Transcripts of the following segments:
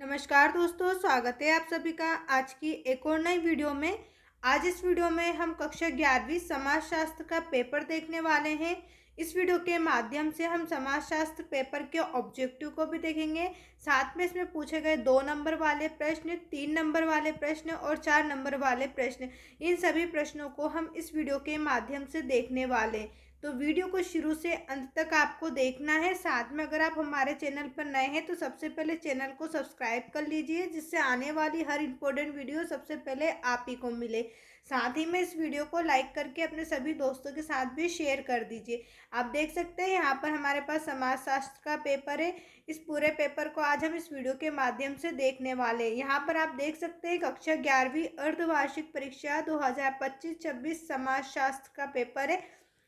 नमस्कार दोस्तों, स्वागत है आप सभी का आज की एक और नई वीडियो में। आज इस वीडियो में हम कक्षा 11वीं समाजशास्त्र का पेपर देखने वाले हैं। इस वीडियो के माध्यम से हम समाजशास्त्र पेपर के ऑब्जेक्टिव को भी देखेंगे। साथ में इसमें पूछे गए 2 नंबर वाले प्रश्न, 3 नंबर वाले प्रश्न और 4 नंबर वाले प्रश्न, इन सभी प्रश्नों को हम इस वीडियो के माध्यम से देखने वाले हैं। तो वीडियो को शुरू से अंत तक आपको देखना है। साथ में अगर आप हमारे चैनल पर नए हैं तो सबसे पहले चैनल को सब्सक्राइब कर लीजिए, जिससे आने वाली हर इम्पोर्टेंट वीडियो सबसे पहले आप ही को मिले। साथ ही में इस वीडियो को लाइक करके अपने सभी दोस्तों के साथ भी शेयर कर दीजिए। आप देख सकते हैं यहाँ पर हमारे पास समाजशास्त्र का पेपर है। इस पूरे पेपर को आज हम इस वीडियो के माध्यम से देखने वाले हैं। यहाँ पर आप देख सकते हैं कक्षा 11वीं अर्धवार्षिक परीक्षा 2025-26 समाजशास्त्र का पेपर है,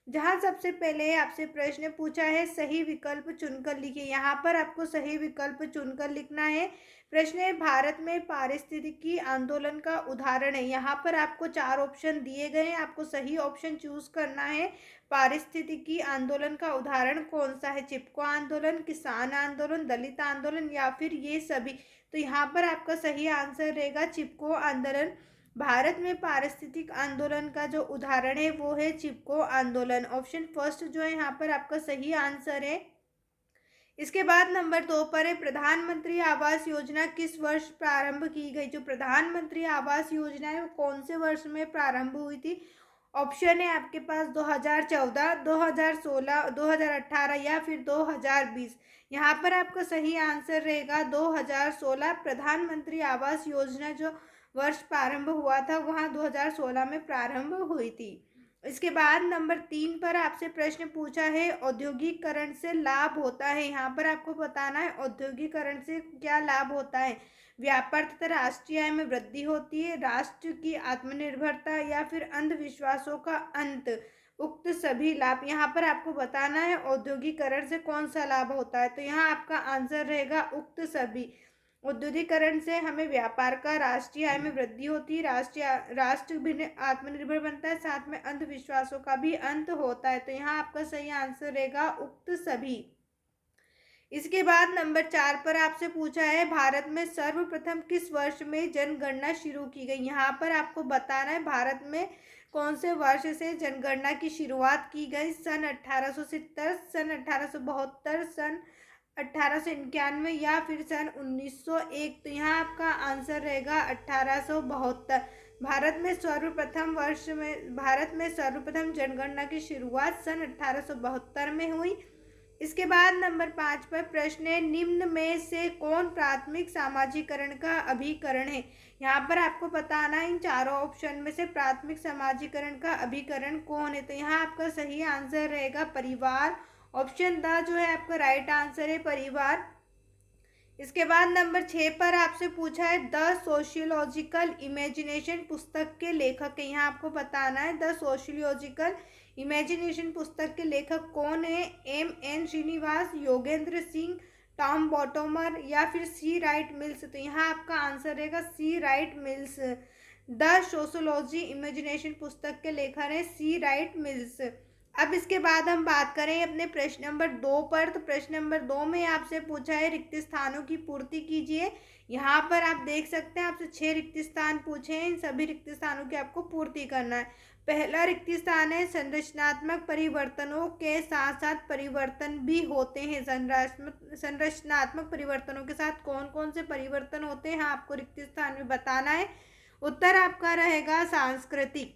जहाँ सबसे पहले आपसे प्रश्न पूछा है सही विकल्प चुनकर लिखिए। यहाँ पर आपको सही विकल्प चुनकर लिखना है। प्रश्न है भारत में पारिस्थितिकी आंदोलन का उदाहरण है। यहाँ पर आपको 4 ऑप्शन दिए गए हैं, आपको सही ऑप्शन चूज करना है। पारिस्थितिकी आंदोलन का उदाहरण कौन सा है? चिपको आंदोलन, किसान आंदोलन, दलित आंदोलन या फिर ये सभी। तो यहाँ पर आपका सही आंसर रहेगा चिपको आंदोलन। भारत में पारिस्थितिक आंदोलन का जो उदाहरण है वो है चिपको आंदोलन। ऑप्शन फर्स्ट जो है यहाँ पर आपका सही आंसर है। इसके बाद नंबर 2 पर है प्रधानमंत्री आवास योजना किस वर्ष प्रारंभ की गई? जो प्रधानमंत्री आवास योजना है वो कौन से वर्ष में प्रारंभ हुई थी? ऑप्शन है आपके पास 2014, 2016, 2018 या फिर 2020। यहाँ पर आपका सही आंसर रहेगा 2016। प्रधानमंत्री आवास योजना जो वर्ष प्रारंभ हुआ था वहाँ 2016 में प्रारंभ हुई थी। इसके बाद नंबर 3 पर आपसे प्रश्न पूछा है औद्योगिकरण से लाभ होता है। यहाँ पर आपको बताना है औद्योगिकरण से क्या लाभ होता है। व्यापार तथा राष्ट्रीय आय में वृद्धि होती है, राष्ट्र की आत्मनिर्भरता या फिर अंधविश्वासों का अंत। उक्त सभी लाभ। यहाँ पर आपको बताना है औद्योगिकरण से कौन सा लाभ होता है। तो यहाँ आपका आंसर रहेगा उक्त सभी। औद्योगिकरण से हमें व्यापार का, राष्ट्रीय आय में वृद्धि होती है, राष्ट्र भी आत्मनिर्भर बनता है, साथ में अंधविश्वासों का भी अंत होता है। तो यहाँ आपका सही आंसर रहेगा उक्त सभी। इसके बाद नंबर 4 पर आपसे पूछा है भारत में सर्वप्रथम किस वर्ष में जनगणना शुरू की गई? यहाँ पर आपको बताना है भारत में कौन से वर्ष से जनगणना की शुरुआत की गई। सन 1870, सन 1872, सन 1891 या फिर सन 1901। तो यहाँ आपका आंसर रहेगा 1872। भारत में सर्वप्रथम जनगणना की शुरुआत सन 1872 में हुई। इसके बाद नंबर 5 पर प्रश्न है निम्न में से कौन प्राथमिक सामाजिकरण का अभिकरण है? यहाँ पर आपको बताना है इन चारों ऑप्शन में से प्राथमिक सामाजिकरण का अभिकरण कौन है। तो यहाँ आपका सही आंसर रहेगा परिवार। ऑप्शन द जो है आपका राइट आंसर है परिवार। इसके बाद नंबर 6 पर आपसे पूछा है द सोशियोलॉजिकल इमेजिनेशन पुस्तक के लेखक है। यहाँ आपको बताना है द सोशियोलॉजिकल इमेजिनेशन पुस्तक के लेखक कौन है। M.N. श्रीनिवास, योगेंद्र सिंह, टॉम बॉटोमर या फिर सी राइट मिल्स। तो यहाँ आपका आंसर रहेगा C Wright Mills. The sociology imagination पुस्तक के लेखक है सी राइट मिल्स। अब इसके बाद हम बात करें अपने प्रश्न नंबर 2 पर। तो प्रश्न नंबर 2 में आपसे पूछा है रिक्त स्थानों की पूर्ति कीजिए। यहाँ पर आप देख सकते हैं आपसे 6 रिक्त स्थान पूछे हैं, इन सभी रिक्त स्थानों की आपको पूर्ति करना है। पहला रिक्त स्थान है संरचनात्मक परिवर्तनों के साथ साथ परिवर्तन भी होते हैं। संरचनात्मक परिवर्तनों के साथ कौन कौन से परिवर्तन होते हैं आपको रिक्त स्थान में बताना है। उत्तर आपका रहेगा सांस्कृतिक।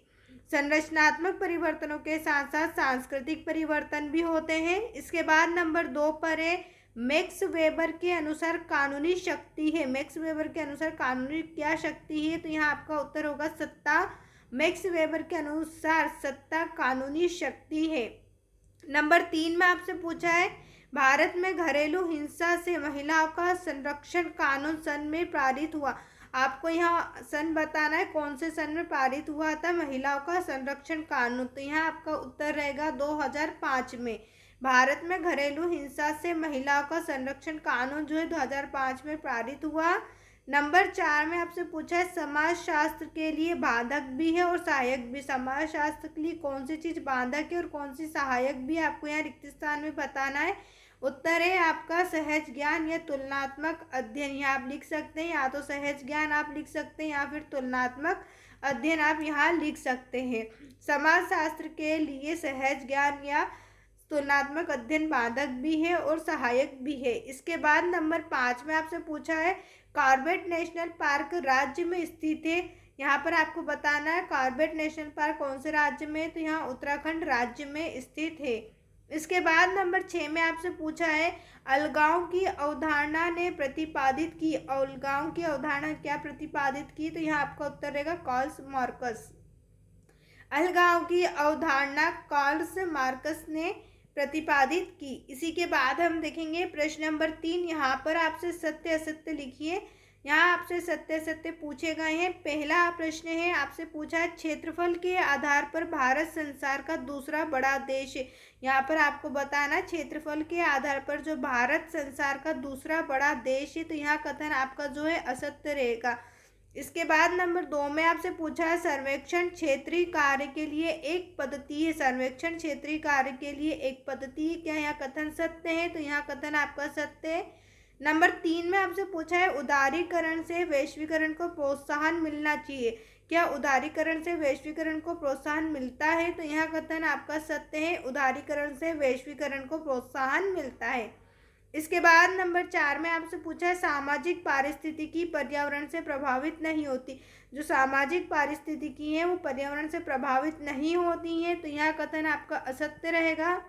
संरचनात्मक परिवर्तनों के साथ साथ सांस्कृतिक परिवर्तन भी होते हैं। इसके बाद नंबर 2 पर है मैक्स वेबर के अनुसार कानूनी शक्ति है। मैक्स वेबर के अनुसार कानूनी क्या शक्ति है? तो यहाँ आपका उत्तर होगा सत्ता। मैक्स वेबर के अनुसार सत्ता कानूनी शक्ति है। नंबर 3 में आपसे पूछा है भारत में घरेलू हिंसा से महिलाओं का संरक्षण कानून सन में पारित हुआ। आपको यहाँ सन बताना है कौन से सन में पारित हुआ था महिलाओं का संरक्षण कानून। तो यहाँ आपका उत्तर रहेगा 2005 में। भारत में घरेलू हिंसा से महिलाओं का संरक्षण कानून जो है 2005 में पारित हुआ। नंबर 4 में आपसे पूछा है समाजशास्त्र के लिए बाधक भी है और सहायक भी। समाजशास्त्र के लिए कौन सी चीज़ बाधक है और कौन सी सहायक भी आपको यहाँ रिक्त स्थान में बताना है। उत्तर है आपका सहज ज्ञान या तुलनात्मक अध्ययन। यहाँ आप लिख सकते हैं, या तो सहज ज्ञान आप लिख सकते हैं या फिर तुलनात्मक अध्ययन आप यहाँ लिख सकते हैं। समाज शास्त्र के लिए सहज ज्ञान या तुलनात्मक अध्ययन बाधक भी है और सहायक भी है। इसके बाद नंबर 5 में आपसे पूछा है कॉर्बेट नेशनल पार्क राज्य में स्थित है। यहाँ पर आपको बताना है कॉर्बेट नेशनल पार्क कौन से राज्य में है, तो यहाँ उत्तराखंड राज्य में स्थित है। इसके बाद नंबर 6 में आपसे पूछा है अलगाव की अवधारणा ने प्रतिपादित की। अलगाव की अवधारणा क्या प्रतिपादित की, तो यहाँ आपका उत्तर रहेगा कार्ल मार्क्स। अलगाव की अवधारणा कार्ल मार्क्स ने प्रतिपादित की। इसी के बाद हम देखेंगे प्रश्न नंबर 3। यहाँ पर आपसे सत्य असत्य लिखिए। यहाँ आपसे सत्य असत्य पूछे गए हैं। पहला प्रश्न है, आपसे पूछा है क्षेत्रफल के आधार पर भारत संसार का दूसरा बड़ा देश है। यहाँ पर आपको बताना क्षेत्रफल के आधार पर जो भारत संसार का दूसरा बड़ा देश है, तो यहाँ कथन आपका जो है असत्य रहेगा। इसके बाद नंबर 2 में आपसे पूछा है सर्वेक्षण क्षेत्रीय कार्य के लिए एक पद्धति है। सर्वेक्षण क्षेत्रीय कार्य के लिए एक पद्धति है, क्या यहाँ कथन सत्य है, तो यहाँ कथन आपका सत्य है। नंबर 3 में आपसे पूछा है उदारीकरण से वैश्वीकरण को प्रोत्साहन मिलना चाहिए। क्या उदारीकरण से वैश्वीकरण को प्रोत्साहन मिलता है, तो यहाँ कथन आपका सत्य है, उदारीकरण से वैश्वीकरण को प्रोत्साहन मिलता है। इसके बाद नंबर 4 में आपसे पूछा है सामाजिक पारिस्थितिकी पर्यावरण से प्रभावित नहीं होती। जो सामाजिक पारिस्थितिकी है वो पर्यावरण से प्रभावित नहीं होती हैं, तो यह कथन आपका असत्य रहेगा।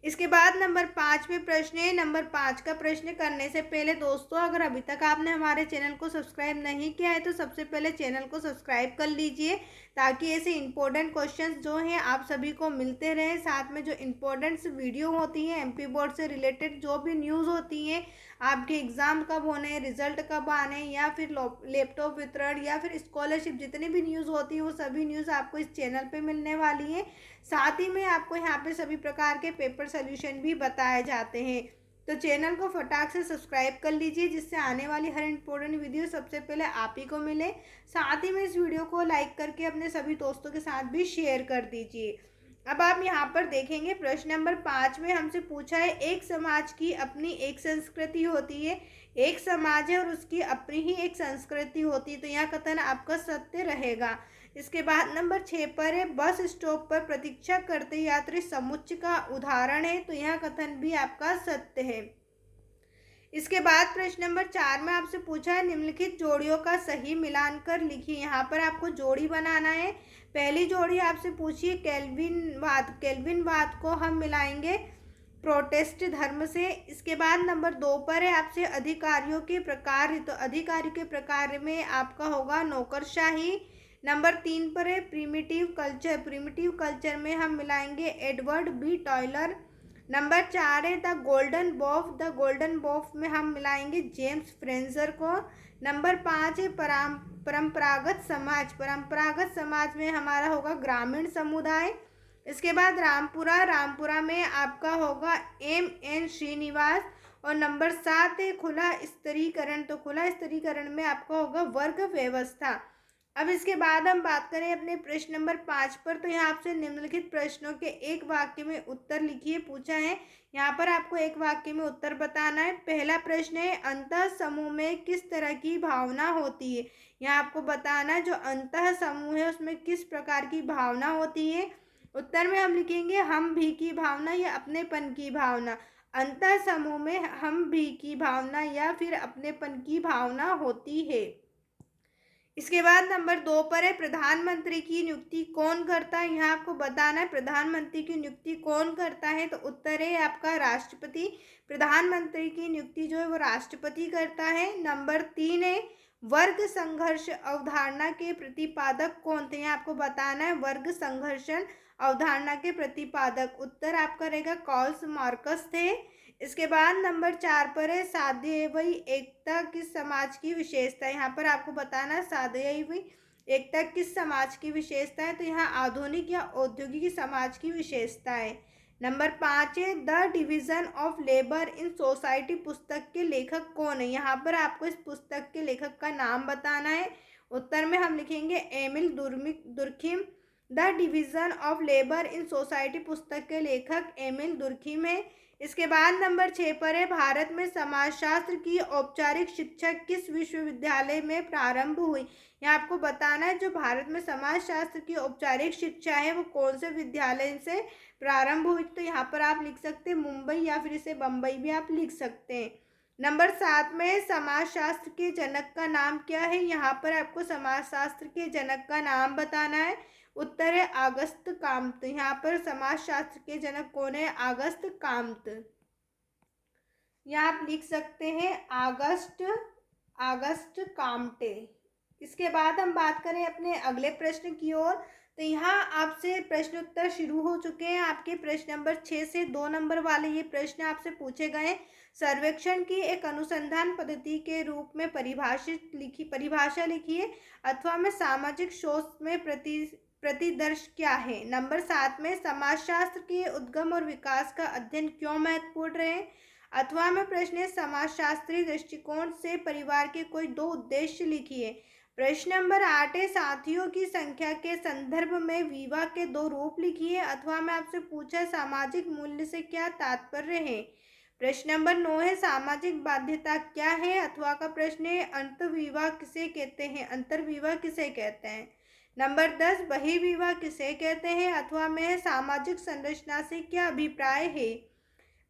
इसके बाद नंबर 5 में प्रश्न है। नंबर 5 का प्रश्न करने से पहले दोस्तों, अगर अभी तक आपने हमारे चैनल को सब्सक्राइब नहीं किया है तो सबसे पहले चैनल को सब्सक्राइब कर लीजिए, ताकि ऐसे इंपॉर्टेंट क्वेश्चंस जो हैं आप सभी को मिलते रहें। साथ में जो इंपॉर्टेंट वीडियो होती हैं एमपी बोर्ड से रिलेटेड जो भी न्यूज़ होती हैं, आपके एग्ज़ाम कब होने, रिजल्ट कब आने, या फिर लैपटॉप वितरण या फिर स्कॉलरशिप, जितनी भी न्यूज़ होती है वो सभी न्यूज़ आपको इस चैनल पे मिलने वाली है। साथ ही में आपको यहाँ पे सभी प्रकार के पेपर सोल्यूशन भी बताए जाते हैं। तो चैनल को फटाक से सब्सक्राइब कर लीजिए, जिससे आने वाली हर इंपॉर्टेंट वीडियो सबसे पहले आप ही को मिले। साथ ही में इस वीडियो को लाइक करके अपने सभी दोस्तों के साथ भी शेयर कर दीजिए। अब आप यहाँ पर देखेंगे प्रश्न नंबर 5 में हमसे पूछा है एक समाज की अपनी एक संस्कृति होती है। एक समाज है और उसकी अपनी ही एक संस्कृति होती है, तो यह कथन आपका सत्य रहेगा। इसके बाद नंबर 6 पर है बस स्टॉप पर प्रतीक्षा करते यात्री समुच्चय का उदाहरण है, तो यह कथन भी आपका सत्य है। इसके बाद प्रश्न नंबर 4 में आपसे पूछा है निम्नलिखित जोड़ियों का सही मिलान कर लिखिए। यहाँ पर आपको जोड़ी बनाना है। पहली जोड़ी आपसे पूछिए केल्विनवाद। केल्विनवाद को हम मिलाएंगे प्रोटेस्ट धर्म से। इसके बाद नंबर 2 पर है आपसे अधिकारियों के प्रकार, तो अधिकारी के प्रकार में आपका होगा नौकरशाही। नंबर 3 पर है प्रिमिटिव कल्चर। प्रिमिटिव कल्चर में हम मिलाएंगे एडवर्ड बी टॉयलर। नंबर 4 है द गोल्डन बॉफ। द गोल्डन बॉफ में हम मिलाएंगे जेम्स फ्रेंजर को। नंबर 5 है परंपरागत समाज। परंपरागत समाज में हमारा होगा ग्रामीण समुदाय। इसके बाद रामपुरा। रामपुरा में आपका होगा M.N. श्रीनिवास। और नंबर 7 है खुला स्तरीकरण। तो खुला स्तरीकरण में आपका होगा वर्ग व्यवस्था। अब इसके बाद हम बात करें अपने प्रश्न नंबर 5 पर, तो यहाँ आपसे निम्नलिखित प्रश्नों के एक वाक्य में उत्तर लिखिए पूछा है। यहाँ पर आपको एक वाक्य में उत्तर बताना है। पहला प्रश्न है अंतः समूह में किस तरह की भावना होती है। यहाँ आपको बताना है जो अंतः समूह है उसमें किस प्रकार की भावना होती है। उत्तर में हम लिखेंगे हम भी की भावना या अपनेपन की भावना। अंतः समूह में हम भी की भावना या फिर अपनेपन की भावना होती है। इसके बाद नंबर 2 पर है प्रधानमंत्री की नियुक्ति कौन करता है। यहाँ आपको बताना है प्रधानमंत्री की नियुक्ति कौन करता है, तो उत्तर है आपका राष्ट्रपति। प्रधानमंत्री की नियुक्ति जो है वो राष्ट्रपति करता है। नंबर 3 है वर्ग संघर्ष अवधारणा के प्रतिपादक कौन थे। यहाँ आपको बताना है वर्ग संघर्षण अवधारणा के प्रतिपादक। उत्तर आपका रहेगा कार्ल मार्क्स थे। इसके बाद नंबर 4 पर है साध्यवी एकता किस समाज की विशेषता है। यहाँ पर आपको बताना है साध्यवी एकता किस समाज की विशेषता है, तो यहाँ आधुनिक या औद्योगिक समाज की विशेषता है। नंबर 5 है the division of labour in society पुस्तक के लेखक कौन है। यहाँ पर आपको इस पुस्तक के लेखक का नाम बताना है। उत्तर में हम लिखेंगे Emile Durkheim. The division of labour in society पुस्तक के लेखक एमिल दुर्खिम है। इसके बाद नंबर 6 पर है, भारत में समाजशास्त्र की औपचारिक शिक्षा किस विश्वविद्यालय में प्रारंभ हुई। यहाँ आपको बताना है जो भारत में समाजशास्त्र की औपचारिक शिक्षा है वो कौन से विद्यालय से प्रारंभ हुई। तो यहाँ पर आप लिख सकते हैं मुंबई, या फिर इसे बम्बई भी आप लिख सकते हैं। नंबर 7 में समाजशास्त्र के जनक का नाम क्या है। यहाँ पर आपको समाजशास्त्र के जनक का नाम बताना है। उत्तर है अगस्त काम्त। यहाँ पर समाजशास्त्र के जनक कौन है, अगस्त काम्त। यहाँ आप लिख सकते हैं अगस्त काम्टे। इसके बाद हम बात करें अपने अगले प्रश्न की ओर। तो यहाँ आपसे प्रश्न उत्तर शुरू हो चुके हैं। आपके प्रश्न नंबर 6 से 2 नंबर वाले ये प्रश्न आपसे पूछे गए। सर्वेक्षण की एक अनुसंधान पद्धति के रूप में परिभाषा लिखिए, अथवा में सामाजिक शोध में प्रतिदर्श क्या है। नंबर 7 में समाजशास्त्र के उद्गम और विकास का अध्ययन क्यों महत्वपूर्ण रहे। अथवा में प्रश्न है, समाजशास्त्री दृष्टिकोण से परिवार के कोई 2 उद्देश्य लिखिए। प्रश्न नंबर 8 है, साथियों की संख्या के संदर्भ में विवाह के 2 रूप लिखिए। अथवा में आपसे पूछा सामाजिक मूल्य से क्या तात्पर्य है। प्रश्न नंबर 9 है, सामाजिक बाध्यता क्या है। अथवा का प्रश्न है, अंतर्विवाह किसे कहते हैं, अंतर्विवाह किसे कहते हैं। नंबर 10, बहिर्विवाह किसे कहते हैं। अथवा में सामाजिक संरचना से क्या अभिप्राय है।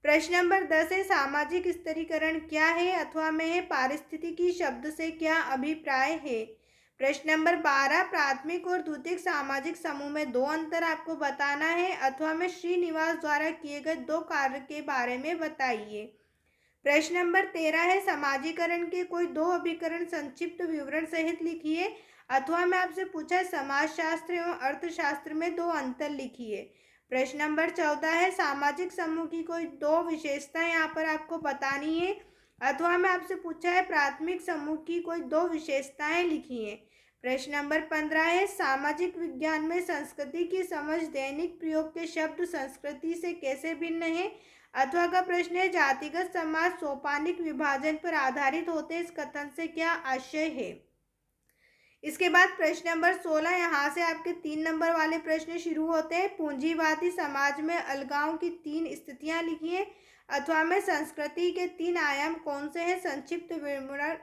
प्रश्न नंबर 10 है, सामाजिक स्तरीकरण क्या है। अथवा में है पारिस्थितिकी शब्द से क्या अभिप्राय है। प्रश्न नंबर 12, प्राथमिक और द्वितीयक सामाजिक समूह में 2 अंतर आपको बताना है। अथवा में श्रीनिवास द्वारा किए गए 2 कार्य के बारे में बताइए। प्रश्न नंबर 13 है, समाजीकरण के कोई 2 अभिकरण संक्षिप्त विवरण सहित लिखिए। अथवा में आपसे पूछा है समाजशास्त्र एवं अर्थशास्त्र में 2 अंतर लिखिए। प्रश्न नंबर 14 है, सामाजिक समूह की कोई 2 विशेषताएं यहाँ पर आपको बतानी है। अथवा में आपसे पूछा है प्राथमिक समूह की कोई 2 विशेषताएं लिखिए। प्रश्न नंबर 15 है, सामाजिक विज्ञान में संस्कृति की समझ दैनिक प्रयोग के शब्द संस्कृति से कैसे भिन्न है। अथवा का प्रश्न है, जातिगत समाज सोपानिक विभाजन पर आधारित होते इस कथन से क्या आशय है। इसके बाद प्रश्न नंबर 16, यहाँ से आपके 3 नंबर वाले प्रश्न शुरू होते हैं। पूंजीवादी समाज में अलगाव की 3 स्थितियां लिखिए। अथवा में संस्कृति के 3 आयाम कौन से हैं, संक्षिप्त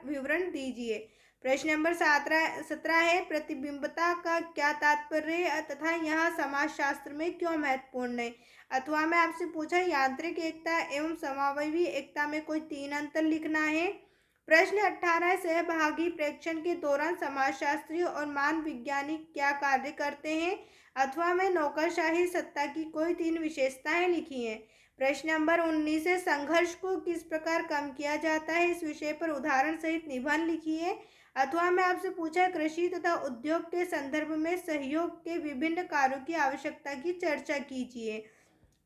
विवरण दीजिए। प्रश्न नंबर 17 है, प्रतिबिंबता का क्या तात्पर्य है तथा यह समाजशास्त्र में क्यों महत्वपूर्ण है। अथवा में आपसे पूछा यांत्रिक एकता एवं समावयवी एकता में कोई 3 अंतर लिखना है। प्रश्न 18, सहभागी प्रेक्षण के दौरान समाजशास्त्री और मान वैज्ञानिक क्या कार्य करते हैं। अथवा में नौकरशाही सत्ता की कोई 3 विशेषताएं लिखी हैं। प्रश्न नंबर 19 है, संघर्ष को किस प्रकार कम किया जाता है इस विषय पर उदाहरण सहित निबंध लिखिए। अथवा में आपसे पूछा है कृषि तथा उद्योग के संदर्भ में सहयोग के विभिन्न कार्यों की आवश्यकता की चर्चा कीजिए।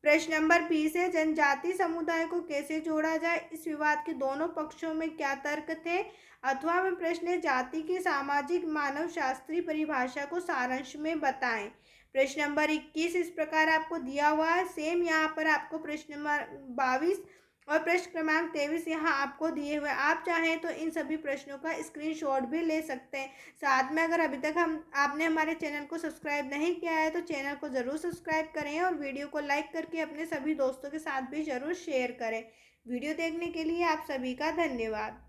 प्रश्न नंबर 20 है, जनजाति समुदाय को कैसे जोड़ा जाए, इस विवाद के दोनों पक्षों में क्या तर्क थे। अथवा में प्रश्न है, जाति की सामाजिक मानव शास्त्रीय परिभाषा को सारांश में बताएं। प्रश्न नंबर 21 इस प्रकार आपको दिया हुआ है। सेम यहाँ पर आपको प्रश्न नंबर 22 और प्रश्न क्रमांक 23 यहाँ आपको दिए हुए। आप चाहें तो इन सभी प्रश्नों का स्क्रीनशॉट भी ले सकते हैं। साथ में अगर अभी तक आपने हमारे चैनल को सब्सक्राइब नहीं किया है तो चैनल को ज़रूर सब्सक्राइब करें और वीडियो को लाइक करके अपने सभी दोस्तों के साथ भी ज़रूर शेयर करें। वीडियो देखने के लिए आप सभी का धन्यवाद।